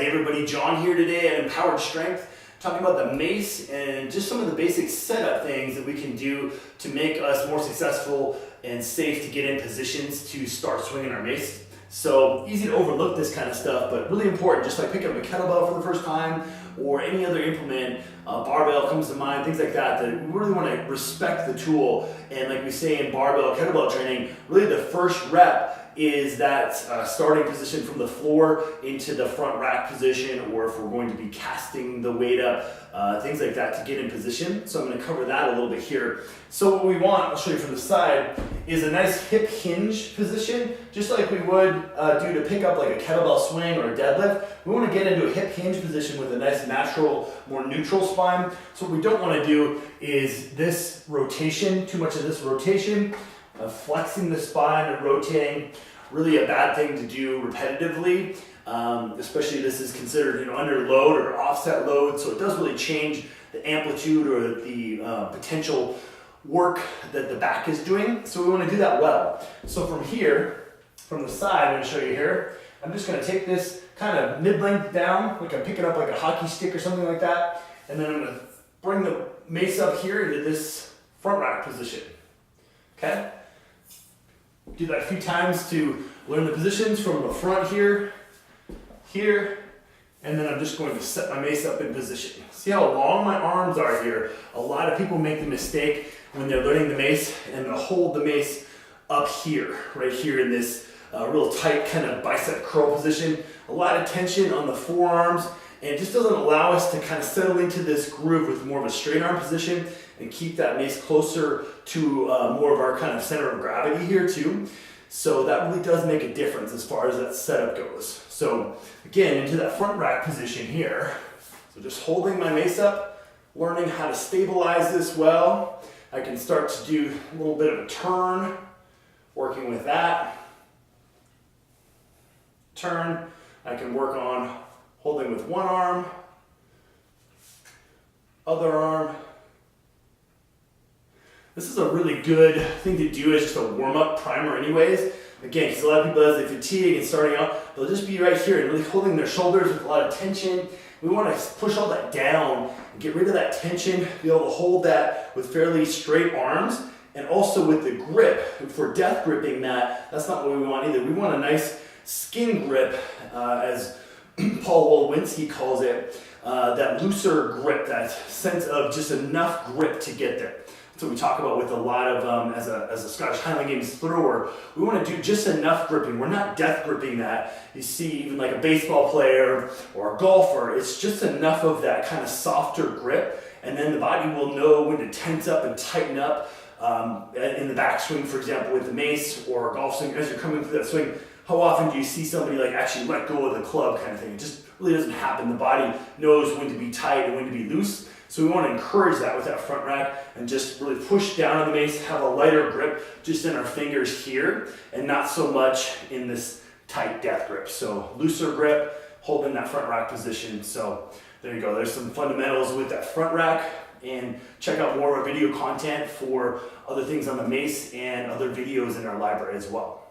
Hey everybody, John here today at Empowered Strength, talking about the mace and just some of the basic setup things that we can do to make us more successful and safe to get in positions to start swinging our mace. So easy to overlook this kind of stuff, but really important, just like picking up a kettlebell for the first time or any other implement, barbell comes to mind, things like that, that we really want to respect the tool. And like we say in barbell, kettlebell training, really the first rep is that starting position from the floor into the front rack position, or if we're going to be casting the weight up, things like that to get in position. So I'm going to cover that a little bit here. So what we want, I'll show you from the side, is a nice hip hinge position, just like we would do to pick up like a kettlebell swing or a deadlift. We want to get into a hip hinge position with a nice natural, more neutral spine. So what we don't want to do is this rotation, too much of this rotation, flexing the spine and rotating, really a bad thing to do repetitively, especially this is considered under load or offset load, so it does really change the amplitude or the potential work that the back is doing, so we want to do that well. So from here, from the side, I'm going to show you here, I'm just going to take this kind of mid-length down, like I'm picking up like a hockey stick or something like that, and then I'm going to bring the mace up here into this front rack position, okay? Do that a few times to learn the positions from the front here, and then I'm just going to set my mace up in position. See how long my arms are here? A lot of people make the mistake when they're learning the mace and they'll hold the mace up here, right here in this real tight kind of bicep curl position. A lot of tension on the forearms, and it just doesn't allow us to kind of settle into this groove with more of a straight arm position and keep that mace closer to more of our kind of center of gravity here too. So that really does make a difference as far as that setup goes. So again, into that front rack position here. So just holding my mace up, learning how to stabilize this well. I can start to do a little bit of a turn, working with that. Turn, I can work on holding with one arm, other arm. This is a really good thing to do as just a warm-up primer anyways. Again, because a lot of people, as they fatigue and starting out, they'll just be right here and really holding their shoulders with a lot of tension. We want to push all that down and get rid of that tension, be able to hold that with fairly straight arms, and also with the grip. If we're death gripping that, that's not what we want either. We want a nice skin grip, as Paul Walwinski calls it, that looser grip, that sense of just enough grip to get there. So we talk about with a lot of, as a Scottish Highland Games thrower, we want to do just enough gripping. We're not death gripping that. You see even like a baseball player or a golfer, it's just enough of that kind of softer grip, and then the body will know when to tense up and tighten up. In the backswing, for example, with the mace or a golf swing, as you're coming through that swing, how often do you see somebody like actually let go of the club kind of thing? It just really doesn't happen. The body knows when to be tight and when to be loose. So we want to encourage that with that front rack and just really push down on the mace, have a lighter grip just in our fingers here and not so much in this tight death grip. So looser grip, holding that front rack position. So there you go. There's some fundamentals with that front rack, and check out more of our video content for other things on the mace and other videos in our library as well.